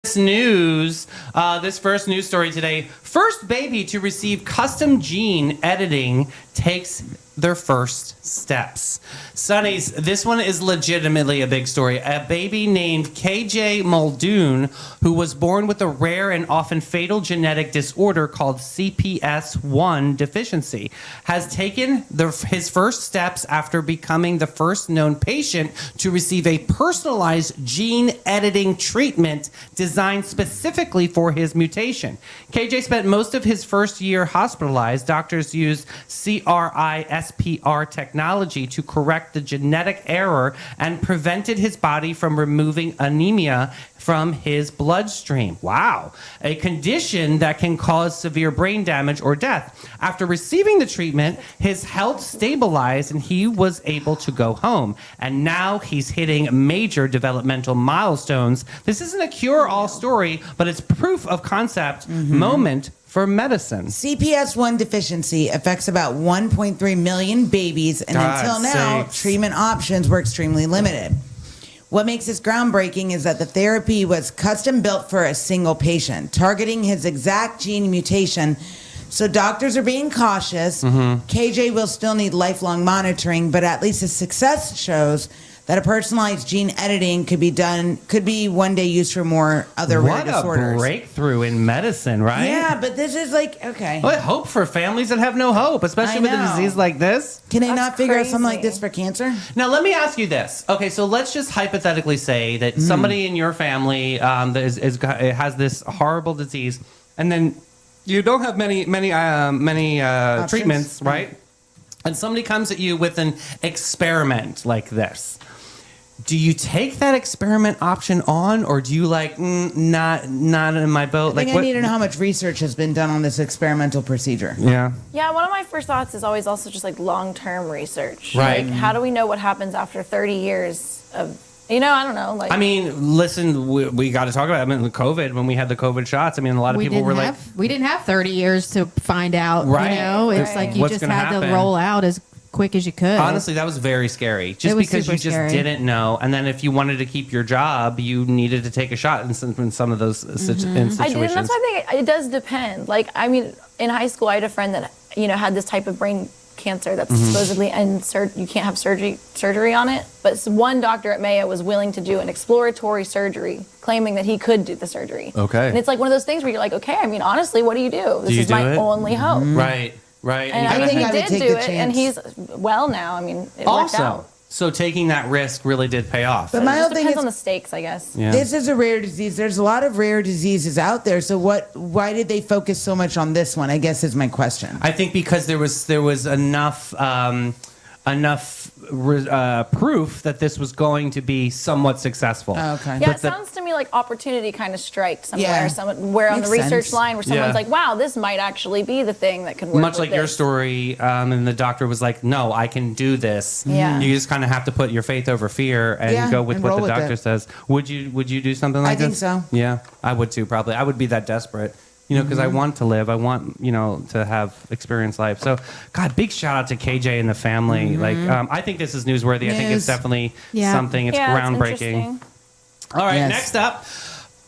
[SPEAKER 1] This first news story today. First baby to receive custom gene editing takes their first steps. Sonny's, this one is legitimately a big story. A baby named KJ Muldoon, who was born with a rare and often fatal genetic disorder called CPS1 deficiency, has taken his first steps after becoming the first known patient to receive a personalized gene editing treatment designed specifically for his mutation. KJ spent most of his first year hospitalized. Doctors used CRISPR technology to correct the genetic error and prevented his body from removing anemia from his bloodstream. Wow. A condition that can cause severe brain damage or death. After receiving the treatment, his health stabilized and he was able to go home. And now he's hitting major developmental milestones. This isn't a cure-all story, but it's proof of concept moment for medicine.
[SPEAKER 2] CPS1 deficiency affects about 1.3 million babies, and
[SPEAKER 1] God's
[SPEAKER 2] until now,
[SPEAKER 1] sakes.
[SPEAKER 2] treatment options were extremely limited. What makes this groundbreaking is that the therapy was custom built for a single patient, targeting his exact gene mutation. So doctors are being cautious. KJ will still need lifelong monitoring, but at least his success shows that a personalized gene editing could be one day used for more other rare
[SPEAKER 1] What a
[SPEAKER 2] disorders.
[SPEAKER 1] breakthrough in medicine, right?
[SPEAKER 2] Yeah, but this is like, okay.
[SPEAKER 1] What hope for families that have no hope, especially
[SPEAKER 2] I
[SPEAKER 1] with a
[SPEAKER 2] know.
[SPEAKER 1] disease like this?
[SPEAKER 2] Can they
[SPEAKER 4] That's
[SPEAKER 2] not figure out something like
[SPEAKER 4] crazy.
[SPEAKER 2] this for cancer?
[SPEAKER 1] Now, let me ask you this. Okay, so let's just hypothetically say that somebody in your family that has this horrible disease, and then you don't have many treatments, right? And somebody comes at you with an experiment like this. Do you take that experiment option on, or do you like not in my boat?
[SPEAKER 2] I think I need to know how much research has been done on this experimental procedure.
[SPEAKER 1] Yeah.
[SPEAKER 4] Yeah, one of my first thoughts is always also just like long-term research.
[SPEAKER 1] Right.
[SPEAKER 4] Like, how do we know what happens after 30 years of, I don't know. Like,
[SPEAKER 1] I mean, listen, we got to talk about it. I mean, COVID, when we had the COVID shots, I mean, a lot of people were like,
[SPEAKER 3] we didn't have 30 years to find out.
[SPEAKER 1] Right.
[SPEAKER 3] You know, it's
[SPEAKER 4] Right.
[SPEAKER 3] like you
[SPEAKER 1] What's
[SPEAKER 3] just
[SPEAKER 1] gonna
[SPEAKER 3] had
[SPEAKER 1] happen?
[SPEAKER 3] to roll out as quick as you could.
[SPEAKER 1] honestly, that was very scary. Just
[SPEAKER 3] It was
[SPEAKER 1] because
[SPEAKER 3] super
[SPEAKER 1] you just
[SPEAKER 3] scary.
[SPEAKER 1] didn't know. And then if you wanted to keep your job, you needed to take a shot in some of those in
[SPEAKER 4] I did,
[SPEAKER 1] situations.
[SPEAKER 4] and that's why I think it does depend. Like, I mean, in high school, I had a friend that had this type of brain cancer that's supposedly you can't have surgery on it. But one doctor at Mayo was willing to do an exploratory surgery, claiming that he could do the surgery.
[SPEAKER 1] Okay.
[SPEAKER 4] And it's like one of those things where you're like, okay, I mean, honestly, what do you do? This
[SPEAKER 1] you
[SPEAKER 4] is
[SPEAKER 1] do
[SPEAKER 4] my
[SPEAKER 1] it?
[SPEAKER 4] only hope.
[SPEAKER 1] Right. Right.
[SPEAKER 4] And
[SPEAKER 1] you
[SPEAKER 4] I
[SPEAKER 1] gotta
[SPEAKER 4] think he
[SPEAKER 2] I would
[SPEAKER 4] did
[SPEAKER 2] take
[SPEAKER 4] do
[SPEAKER 2] the
[SPEAKER 4] it, and
[SPEAKER 2] chance.
[SPEAKER 4] he's well now. I mean, it worked
[SPEAKER 1] also,
[SPEAKER 4] out.
[SPEAKER 1] so taking that risk really did pay off.
[SPEAKER 2] But
[SPEAKER 4] It
[SPEAKER 2] my
[SPEAKER 4] just
[SPEAKER 2] whole thing
[SPEAKER 4] depends
[SPEAKER 2] is,
[SPEAKER 4] on the stakes, I guess.
[SPEAKER 1] Yeah.
[SPEAKER 2] this is a rare disease. There's a lot of rare diseases out there. So why did they focus so much on this one? I guess is my question.
[SPEAKER 1] I think because there was enough enough proof that this was going to be somewhat successful.
[SPEAKER 2] Oh, okay.
[SPEAKER 4] Yeah,
[SPEAKER 1] But
[SPEAKER 4] it sounds to me like opportunity kind of striked somewhere.
[SPEAKER 2] Yeah.
[SPEAKER 4] Somewhere on the
[SPEAKER 2] Makes
[SPEAKER 4] research
[SPEAKER 2] sense.
[SPEAKER 4] line where someone's
[SPEAKER 1] Yeah.
[SPEAKER 4] like, wow, this might actually be the thing that could work.
[SPEAKER 1] much
[SPEAKER 4] with
[SPEAKER 1] like your
[SPEAKER 4] this.
[SPEAKER 1] story, and the doctor was like, "No, I can do this."
[SPEAKER 4] Yeah.
[SPEAKER 1] You just kind of have to put your faith over fear and
[SPEAKER 2] Yeah,
[SPEAKER 1] go with
[SPEAKER 2] and
[SPEAKER 1] what
[SPEAKER 2] roll
[SPEAKER 1] the
[SPEAKER 2] with
[SPEAKER 1] doctor
[SPEAKER 2] it.
[SPEAKER 1] says. Would you do something like
[SPEAKER 2] I think
[SPEAKER 1] this?
[SPEAKER 2] so.
[SPEAKER 1] Yeah, I would too. Probably, I would be that desperate. Because I want to live. I want, to have experience life. So, God, big shout out to KJ and the family. Like, I think this is newsworthy. I think it's
[SPEAKER 2] News.
[SPEAKER 1] definitely
[SPEAKER 3] Yeah.
[SPEAKER 1] something. It's
[SPEAKER 4] Yeah,
[SPEAKER 1] groundbreaking.
[SPEAKER 4] interesting.
[SPEAKER 1] All right,
[SPEAKER 2] Yes.
[SPEAKER 1] next up.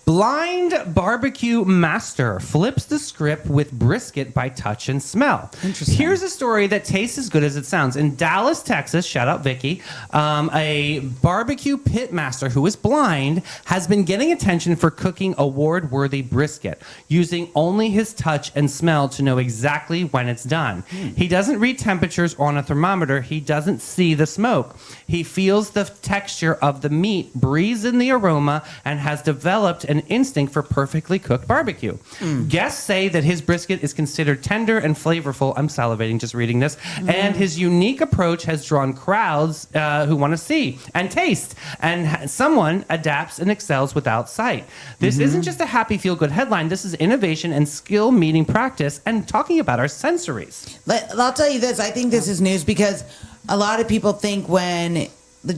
[SPEAKER 1] Blind barbecue master flips the script with brisket by touch and smell.
[SPEAKER 2] Interesting.
[SPEAKER 1] Here's a story that tastes as good as it sounds. In Dallas, Texas, shout out Vicky, a barbecue pit master who is blind has been getting attention for cooking award-worthy brisket, using only his touch and smell to know exactly when it's done. He doesn't read temperatures on a thermometer. He doesn't see the smoke. He feels the texture of the meat, breathes in the aroma, and has developed an instinct for perfectly cooked barbecue. Guests say that his brisket is considered tender and flavorful. I'm salivating just reading this. And his unique approach has drawn crowds who want to see and taste. And someone adapts and excels without sight. This isn't just a happy, feel-good headline. This is innovation and skill meeting practice and talking about our sensories.
[SPEAKER 2] I'll tell you this. I think this is news because a lot of people think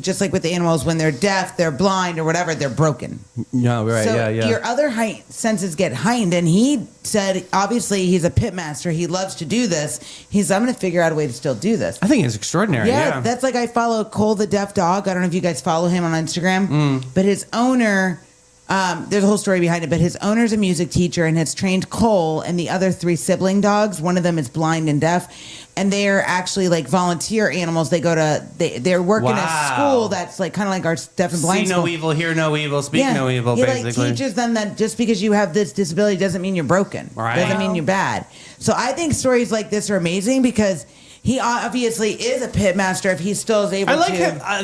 [SPEAKER 2] just like with the animals, when they're deaf, they're blind, or whatever, they're broken.
[SPEAKER 1] No, right,
[SPEAKER 2] So your other senses get heightened. And he said, obviously, he's a pit master. He loves to do this. I'm going to figure out a way to still do this.
[SPEAKER 1] I think it's extraordinary. Yeah,
[SPEAKER 2] That's like I follow Cole the deaf dog. I don't know if you guys follow him on Instagram, but his owner, there's a whole story behind it, but his owner's a music teacher and has trained Cole and the other 3 sibling dogs. One of them is blind and deaf, and they're actually like volunteer animals. They're working at a
[SPEAKER 1] Wow.
[SPEAKER 2] school that's like kind of like our deaf and blind
[SPEAKER 1] See no
[SPEAKER 2] school.
[SPEAKER 1] evil, hear no evil, speak no evil,
[SPEAKER 2] he
[SPEAKER 1] basically.
[SPEAKER 2] like teaches them that just because you have this disability doesn't mean you're broken.
[SPEAKER 1] Right.
[SPEAKER 2] Doesn't mean you're bad. So I think stories like this are amazing because he obviously is a pit master if he still is able
[SPEAKER 1] I like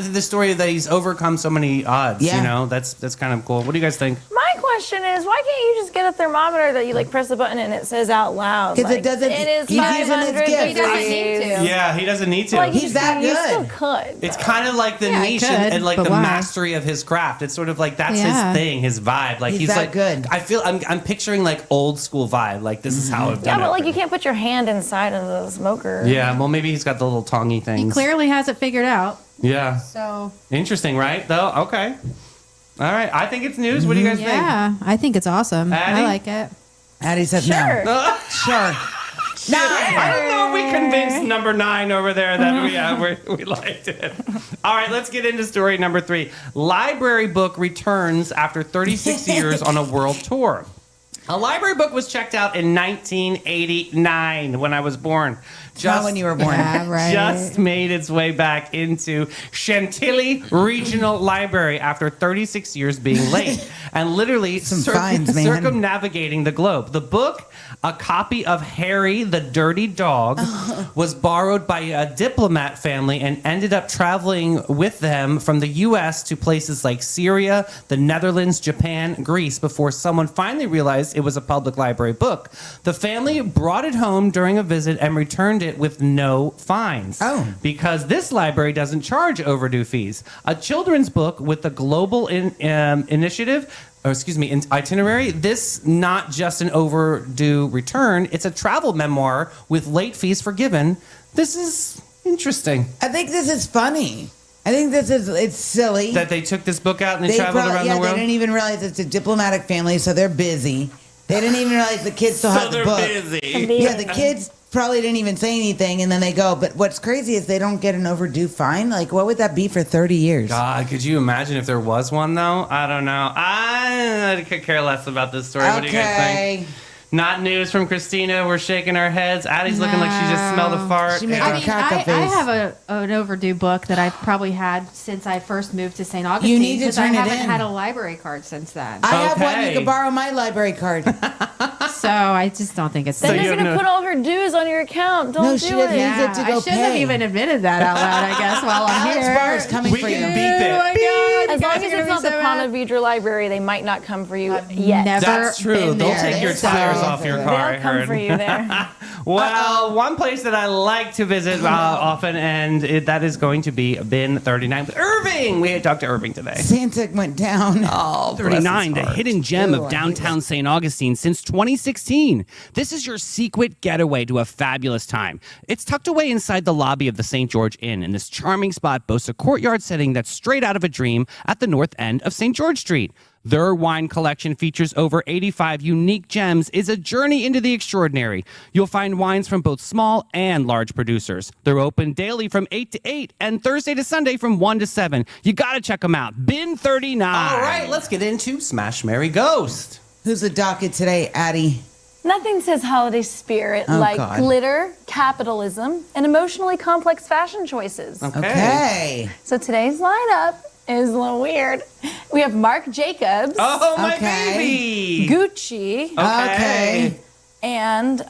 [SPEAKER 2] to.
[SPEAKER 1] the story that he's overcome so many odds.
[SPEAKER 2] Yeah.
[SPEAKER 1] That's kind of cool. What do you guys think?
[SPEAKER 4] My question is, why can't you just get a thermometer that you like press the button and it says out loud?
[SPEAKER 2] 'Cause it doesn't-
[SPEAKER 4] It is
[SPEAKER 2] he's using his
[SPEAKER 4] 500
[SPEAKER 2] gift.
[SPEAKER 3] He doesn't need
[SPEAKER 4] degrees.
[SPEAKER 3] to.
[SPEAKER 1] Yeah, he doesn't need to.
[SPEAKER 4] Like,
[SPEAKER 2] He's that
[SPEAKER 4] You
[SPEAKER 2] good.
[SPEAKER 4] still could.
[SPEAKER 1] It's
[SPEAKER 4] though.
[SPEAKER 1] kind of like the
[SPEAKER 3] Yeah, I
[SPEAKER 1] niche
[SPEAKER 3] could,
[SPEAKER 1] and like
[SPEAKER 3] but
[SPEAKER 1] the
[SPEAKER 3] why?
[SPEAKER 1] mastery of his craft. It's sort of like that's
[SPEAKER 3] Yeah.
[SPEAKER 1] his thing, his vibe. Like
[SPEAKER 2] He's
[SPEAKER 1] he's
[SPEAKER 2] that
[SPEAKER 1] like
[SPEAKER 2] good.
[SPEAKER 1] I feel I'm picturing like old school vibe. Like this is how I've
[SPEAKER 4] Yeah,
[SPEAKER 1] done it.
[SPEAKER 4] but like you can't put your hand inside of the smoker.
[SPEAKER 1] Yeah, well maybe he's got the little tongy
[SPEAKER 3] He
[SPEAKER 1] things.
[SPEAKER 3] clearly has it figured out.
[SPEAKER 1] Yeah,
[SPEAKER 3] So
[SPEAKER 1] interesting, right? Though okay. All right, I think it's news. What do you guys
[SPEAKER 3] yeah, I think it's awesome.
[SPEAKER 1] Addie?
[SPEAKER 3] I like it.
[SPEAKER 2] Addie said
[SPEAKER 4] Sure.
[SPEAKER 2] no. Sure. No.
[SPEAKER 1] I don't know if we convinced number 9 over there that we liked it. All right, let's get into story number 3. Library book returns after 36 years on a world tour. A library book was checked out in 1989 when I was born.
[SPEAKER 2] Not when you were born.
[SPEAKER 3] Yeah, right.
[SPEAKER 1] Just made its way back into Chantilly Regional Library after 36 years being late and literally
[SPEAKER 2] fines, man.
[SPEAKER 1] circumnavigating the globe. The book, a copy of Harry the Dirty Dog, was borrowed by a diplomat family and ended up traveling with them from the U.S. to places like Syria, the Netherlands, Japan, Greece before someone finally realized it was a public library book. The family brought it home during a visit and returned it with no fines.
[SPEAKER 2] Oh.
[SPEAKER 1] Because this library doesn't charge overdue fees. A children's book with the global itinerary. This not just an overdue return. It's a travel memoir with late fees forgiven. This is interesting.
[SPEAKER 2] I think this is funny. I think it's silly.
[SPEAKER 1] That they took this book out and they traveled around the world.
[SPEAKER 2] They didn't even realize it's a diplomatic family, so they're busy. They didn't even realize the kids still have the book.
[SPEAKER 1] busy.
[SPEAKER 2] Yeah, the kids probably didn't even say anything, and then they go. But what's crazy is they don't get an overdue fine. Like, what would that be for 30 years?
[SPEAKER 1] God, could you imagine if there was one though? I don't know. I could care less about this story. What do you guys think? Not news from Christina. We're shaking our heads. Addie's looking like she just smelled a fart.
[SPEAKER 2] She made
[SPEAKER 1] Yeah.
[SPEAKER 2] a
[SPEAKER 3] I mean,
[SPEAKER 2] caca
[SPEAKER 3] I
[SPEAKER 2] face.
[SPEAKER 3] have an overdue book that I've probably had since I first moved to St. Augustine.
[SPEAKER 2] You need to
[SPEAKER 3] 'cause
[SPEAKER 2] turn it
[SPEAKER 3] I haven't
[SPEAKER 2] in.
[SPEAKER 3] had a library card since then.
[SPEAKER 2] I have one.
[SPEAKER 1] Okay.
[SPEAKER 2] You can borrow my library card.
[SPEAKER 3] So I just don't think it's
[SPEAKER 4] Then
[SPEAKER 1] So you
[SPEAKER 4] you're
[SPEAKER 1] have
[SPEAKER 4] gonna
[SPEAKER 1] no-
[SPEAKER 4] put all her dues on your account. Don't
[SPEAKER 2] No,
[SPEAKER 4] do
[SPEAKER 2] she doesn't.
[SPEAKER 4] it.
[SPEAKER 2] Yeah. it to go
[SPEAKER 3] I shouldn't have
[SPEAKER 2] pay.
[SPEAKER 3] even admitted that out loud, I guess, while I'm
[SPEAKER 2] Alex
[SPEAKER 3] here.
[SPEAKER 2] Barr is coming
[SPEAKER 1] We
[SPEAKER 2] for
[SPEAKER 1] can
[SPEAKER 2] you.
[SPEAKER 1] beep it.
[SPEAKER 3] Oh my God,
[SPEAKER 4] As
[SPEAKER 3] you
[SPEAKER 4] long
[SPEAKER 3] guys
[SPEAKER 4] as
[SPEAKER 3] are
[SPEAKER 4] it's
[SPEAKER 3] gonna
[SPEAKER 4] not
[SPEAKER 3] be
[SPEAKER 4] the
[SPEAKER 3] so
[SPEAKER 4] Ponte
[SPEAKER 3] mad.
[SPEAKER 4] Vedra Library, they might not come for you yet.
[SPEAKER 3] Never
[SPEAKER 1] That's true.
[SPEAKER 3] been
[SPEAKER 1] They'll
[SPEAKER 3] there.
[SPEAKER 1] take your
[SPEAKER 2] So-
[SPEAKER 1] tires off your car. I
[SPEAKER 4] They'll come
[SPEAKER 1] heard.
[SPEAKER 4] for you there.
[SPEAKER 1] Well, one place that I like to visit often, and that is going to be Bin 39 with Irving. We had talked to Irving today.
[SPEAKER 2] Santa went down.
[SPEAKER 1] Oh,
[SPEAKER 5] 39, the hidden gem
[SPEAKER 2] Ooh,
[SPEAKER 5] of downtown St. Augustine since 2016. This is your secret getaway to a fabulous time. It's tucked away inside the lobby of the St. George Inn, and this charming spot boasts a courtyard setting that's straight out of a dream at the north end of St. George Street. Their wine collection features over 85 unique gems, is a journey into the extraordinary. You'll find wines from both small and large producers. They're open daily from 8 to 8 and Thursday to Sunday from 1 to 7. You got to check them out. Bin 39.
[SPEAKER 1] All right, let's get into Smash, Marry, Ghost.
[SPEAKER 2] Who's the docket today, Addie?
[SPEAKER 4] Nothing says holiday spirit
[SPEAKER 2] Oh,
[SPEAKER 4] like
[SPEAKER 2] God.
[SPEAKER 4] glitter, capitalism, and emotionally complex fashion choices.
[SPEAKER 2] Okay.
[SPEAKER 4] So today's lineup is a little weird. We have Marc Jacobs,
[SPEAKER 1] Oh, my
[SPEAKER 2] Okay.
[SPEAKER 1] baby.
[SPEAKER 4] Gucci,
[SPEAKER 2] Okay.
[SPEAKER 4] and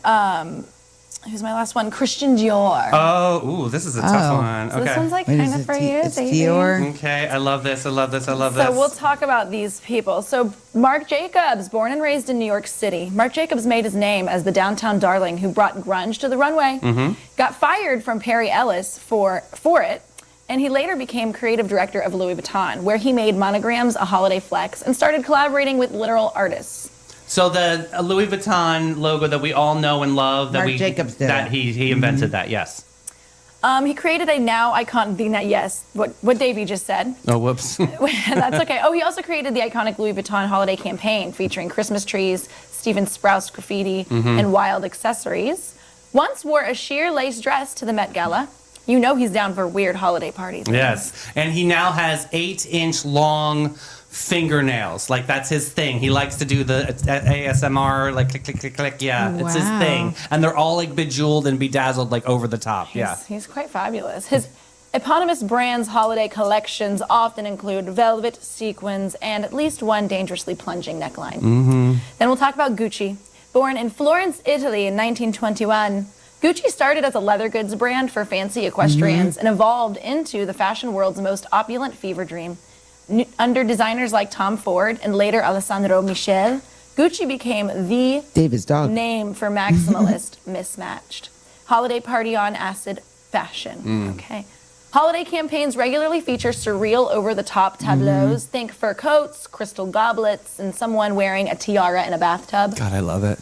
[SPEAKER 4] who's my last one? Christian Dior.
[SPEAKER 1] Oh, ooh, this is a tough
[SPEAKER 2] Oh.
[SPEAKER 1] one.
[SPEAKER 4] So
[SPEAKER 1] Okay.
[SPEAKER 4] this one's like
[SPEAKER 2] Wait,
[SPEAKER 4] kind
[SPEAKER 2] is
[SPEAKER 4] of
[SPEAKER 2] it
[SPEAKER 4] for
[SPEAKER 2] Di-
[SPEAKER 4] you,
[SPEAKER 2] it's
[SPEAKER 4] baby.
[SPEAKER 2] Dior?
[SPEAKER 1] Okay, I love this. I love this. I love this.
[SPEAKER 4] So we'll talk about these people. So Marc Jacobs, born and raised in New York City. Marc Jacobs made his name as the downtown darling who brought grunge to the runway. Got fired from Perry Ellis for it. And he later became creative director of Louis Vuitton, where he made monograms a holiday flex and started collaborating with literal artists.
[SPEAKER 1] So the Louis Vuitton logo that we all know and love, that
[SPEAKER 2] Marc Jacobs did
[SPEAKER 1] that
[SPEAKER 2] it.
[SPEAKER 1] he invented that. Yes.
[SPEAKER 4] He created a now iconic, what Davey just said.
[SPEAKER 1] Oh, whoops.
[SPEAKER 4] That's okay. Oh, he also created the iconic Louis Vuitton holiday campaign featuring Christmas trees, Stephen Sprouse graffiti, and wild accessories. Once wore a sheer lace dress to the Met Gala. You know he's down for weird holiday parties.
[SPEAKER 1] Yes, and he now has 8-inch long fingernails. Like that's his thing. He likes to do the ASMR, like click, click, click, click. Yeah, it's his
[SPEAKER 3] Wow.
[SPEAKER 1] thing. And they're all like bejeweled and bedazzled, like over the top. Yeah.
[SPEAKER 4] He's quite fabulous. His eponymous brand's holiday collections often include velvet, sequins, and at least one dangerously plunging neckline. Then we'll talk about Gucci. Born in Florence, Italy in 1921, Gucci started as a leather goods brand for fancy equestrians and evolved into the fashion world's most opulent fever dream. Under designers like Tom Ford and later Alessandro Michele, Gucci became the
[SPEAKER 2] David's dog.
[SPEAKER 4] name for maximalist mismatched. Holiday party on acid fashion. Okay. Holiday campaigns regularly feature surreal over-the-top tableaus. Think fur coats, crystal goblets, and someone wearing a tiara in a bathtub.
[SPEAKER 1] God, I love it.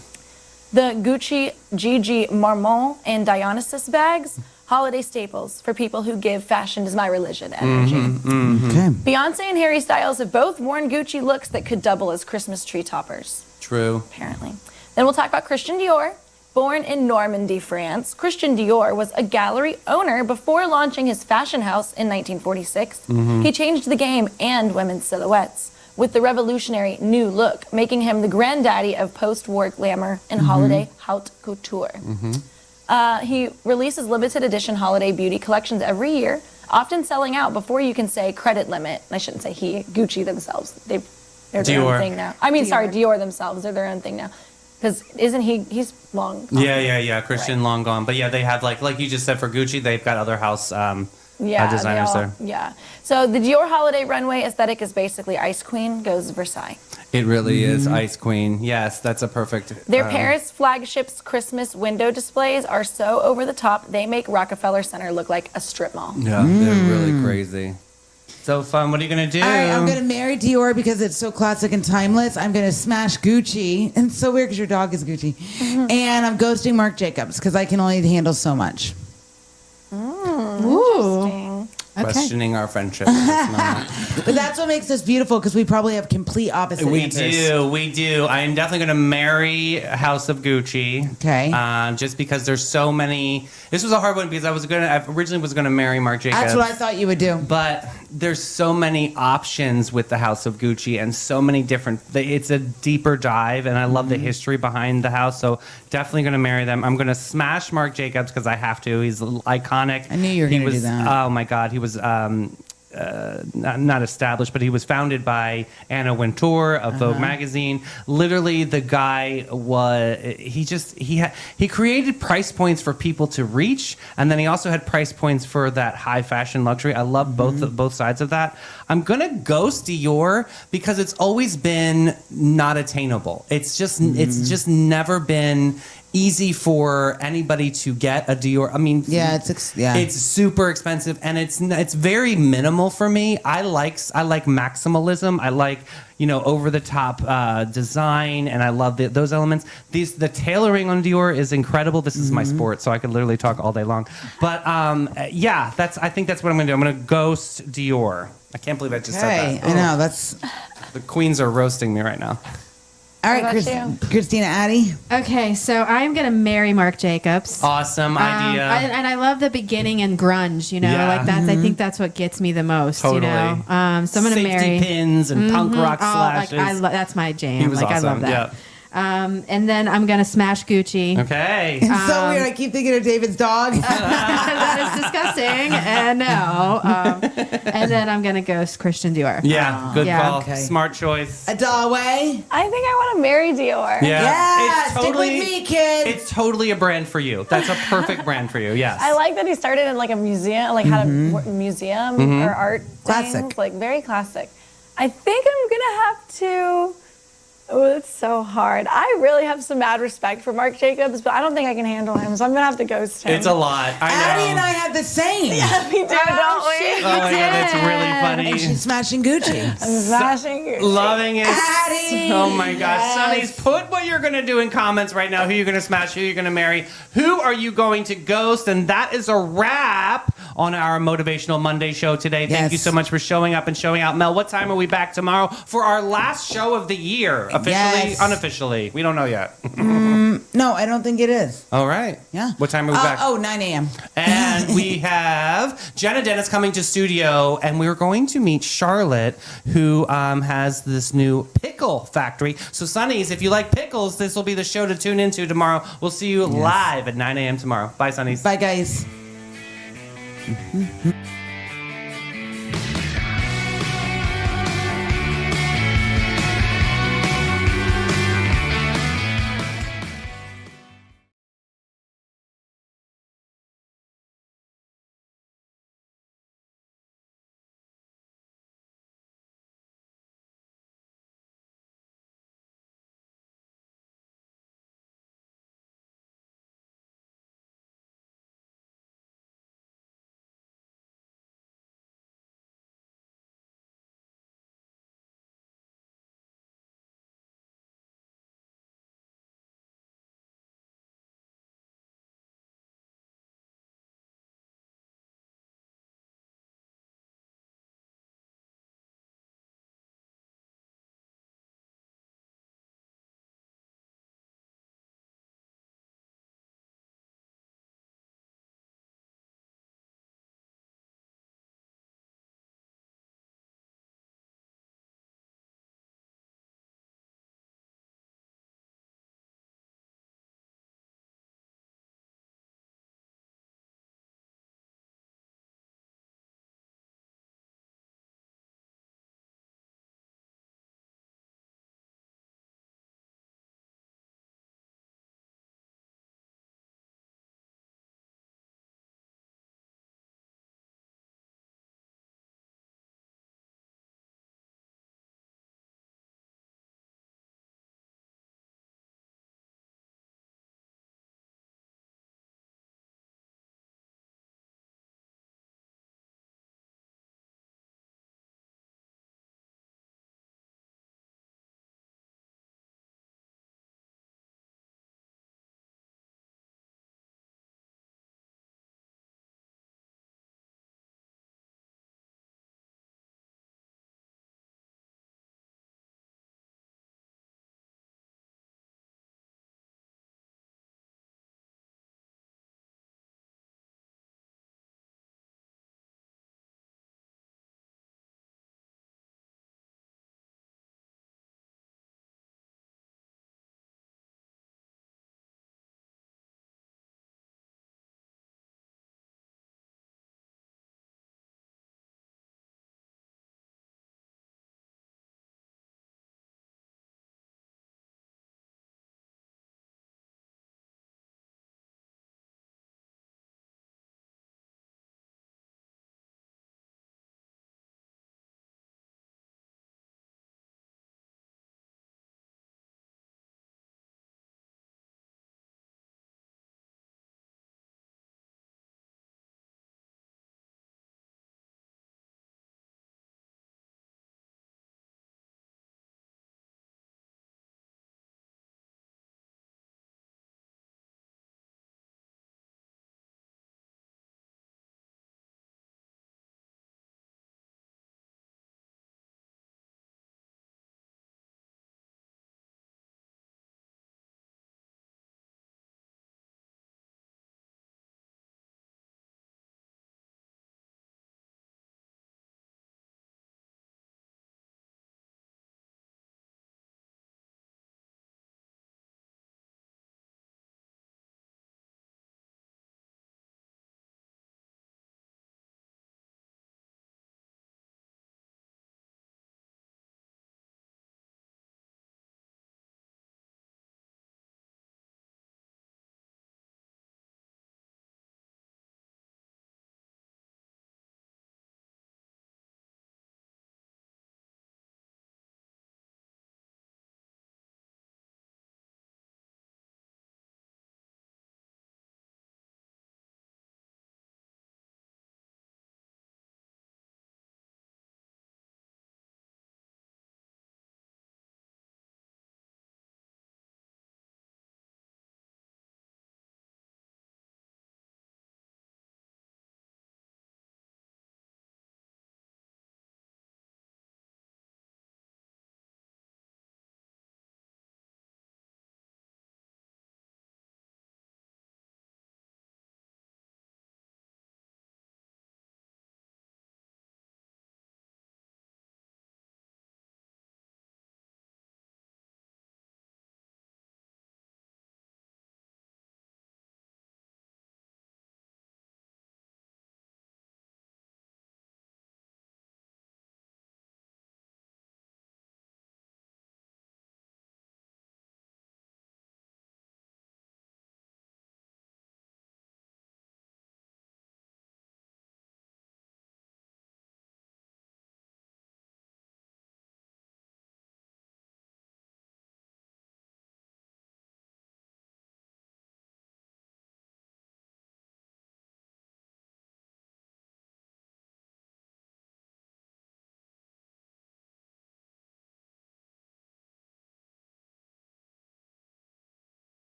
[SPEAKER 4] The Gucci Gigi Marmont and Dionysus bags, holiday staples for people who give fashion is my religion energy.
[SPEAKER 2] Okay.
[SPEAKER 4] Beyonce and Harry Styles have both worn Gucci looks that could double as Christmas tree toppers,
[SPEAKER 1] True.
[SPEAKER 4] apparently. Then we'll talk about Christian Dior. Born in Normandy, France, Christian Dior was a gallery owner before launching his fashion house in 1946. He changed the game and women's silhouettes with the revolutionary new look, making him the granddaddy of post-war glamour and holiday haute couture. He releases limited edition holiday beauty collections every year, often selling out before you can say credit limit. I shouldn't say he, Gucci themselves. They're their
[SPEAKER 1] Dior.
[SPEAKER 4] own thing now. I mean, sorry, Dior themselves. They're their own thing now. Because isn't he's long gone.
[SPEAKER 1] Yeah. Christian
[SPEAKER 4] Right.
[SPEAKER 1] long gone. But yeah, they have like you just said for Gucci, they've got other house designers
[SPEAKER 4] they all-
[SPEAKER 1] there.
[SPEAKER 4] Yeah. So the Dior holiday runway aesthetic is basically Ice Queen goes Versailles.
[SPEAKER 1] It really is Ice Queen. Yes, that's a perfect.
[SPEAKER 4] Their Paris flagship's Christmas window displays are so over the top, they make Rockefeller Center look like a strip mall.
[SPEAKER 1] Yeah, they're really crazy. So fun. What are you gonna do?
[SPEAKER 2] All right, I'm gonna marry Dior because it's so classic and timeless. I'm gonna smash Gucci, and it's so weird because your dog is Gucci. And I'm ghosting Marc Jacobs because I can only handle so much.
[SPEAKER 3] Ooh. Okay.
[SPEAKER 1] Questioning our friendship at this moment.
[SPEAKER 2] But that's what makes us beautiful because we probably have complete opposite
[SPEAKER 1] We
[SPEAKER 2] answers.
[SPEAKER 1] we do. I am definitely going to marry House of Gucci.
[SPEAKER 2] Okay.
[SPEAKER 1] Just because there's so many. This was a hard one because I originally was gonna marry Marc Jacobs.
[SPEAKER 2] That's what I thought you would do.
[SPEAKER 1] But there's so many options with the House of Gucci and so many different. It's a deeper dive, and I love the history behind the house. So definitely going to marry them. I'm going to smash Marc Jacobs because I have to. He's iconic.
[SPEAKER 2] I knew you were
[SPEAKER 1] He
[SPEAKER 2] gonna do
[SPEAKER 1] was-
[SPEAKER 2] that.
[SPEAKER 1] Oh my God, he was. Not established, but he was founded by Anna Wintour of Vogue magazine. Literally, the guy he created price points for people to reach, and then he also had price points for that high fashion luxury. I love both sides of that. I'm gonna ghost Dior because it's always been not attainable. It's just never been easy for anybody to get a Dior. I mean,
[SPEAKER 2] Yeah,
[SPEAKER 1] it's super expensive, and it's very minimal for me. I like maximalism. I like over the top design, and I love those elements. The tailoring on Dior is incredible. This is my sport, so I could literally talk all day long. But yeah, I think that's what I'm gonna do. I'm gonna ghost Dior. I can't believe I just said that.
[SPEAKER 2] I know that's.
[SPEAKER 1] The queens are roasting me right now.
[SPEAKER 2] All right,
[SPEAKER 4] What about you?
[SPEAKER 2] Christina Addy.
[SPEAKER 3] Okay, so I'm gonna marry Marc Jacobs.
[SPEAKER 1] Awesome idea.
[SPEAKER 3] And I love the beginning and grunge.
[SPEAKER 1] Yeah.
[SPEAKER 3] Like that's. I think that's what gets me the most.
[SPEAKER 1] Totally.
[SPEAKER 3] So I'm gonna
[SPEAKER 1] Safety
[SPEAKER 3] marry.
[SPEAKER 1] pins and punk rock slashes.
[SPEAKER 3] That's my jam.
[SPEAKER 1] He was
[SPEAKER 3] I
[SPEAKER 1] awesome.
[SPEAKER 3] love that. And then I'm gonna smash Gucci.
[SPEAKER 1] Okay.
[SPEAKER 2] It's so weird. I keep thinking of David's dog.
[SPEAKER 3] That is disgusting. And no. And then I'm gonna ghost Christian Dior.
[SPEAKER 1] Yeah, good
[SPEAKER 3] Yeah.
[SPEAKER 1] call.
[SPEAKER 2] Okay.
[SPEAKER 1] Smart choice.
[SPEAKER 2] Adalway.
[SPEAKER 4] I think I want to marry Dior.
[SPEAKER 2] Yeah,
[SPEAKER 1] It's
[SPEAKER 2] stick with me, kid.
[SPEAKER 1] It's totally a brand for you. That's a perfect brand for you. Yes.
[SPEAKER 4] I like that he started in like a museum, like had a museum or art
[SPEAKER 2] Classic.
[SPEAKER 4] things, like very classic. I think I'm gonna have to. Oh, it's so hard. I really have some mad respect for Marc Jacobs, but I don't think I can handle him, so I'm gonna have to ghost him.
[SPEAKER 1] It's a lot. I know.
[SPEAKER 2] Addie and I have the same.
[SPEAKER 4] we do, don't we?
[SPEAKER 1] Oh my god, that's really
[SPEAKER 2] And
[SPEAKER 1] funny.
[SPEAKER 2] she's smashing Gucci.
[SPEAKER 4] I'm smashing you.
[SPEAKER 1] Loving it.
[SPEAKER 2] Addie!
[SPEAKER 1] Oh my gosh.
[SPEAKER 2] Yes.
[SPEAKER 1] Sonny's, put what you're going to do in comments right now. Who you're going to smash, who you're going to marry, who are you going to ghost? And that is a wrap on our Motivational Monday show today. Thank
[SPEAKER 2] Yes.
[SPEAKER 1] you so much for showing up and showing out. What time are we back tomorrow for our last show of the year? Officially,
[SPEAKER 2] Yes.
[SPEAKER 1] unofficially? We don't know yet.
[SPEAKER 2] No, I don't think it is.
[SPEAKER 1] All right.
[SPEAKER 2] Yeah.
[SPEAKER 1] What time are we back?
[SPEAKER 2] 9 a.m.
[SPEAKER 1] And we have Jenna Dennis coming to studio, and we're going to meet Charlotte, who has this new pickle factory. So, Sonnies, if you like pickles, this will be the show to tune into tomorrow. We'll see you live at 9 a.m. tomorrow. Bye, Sonnies.
[SPEAKER 2] Bye, guys.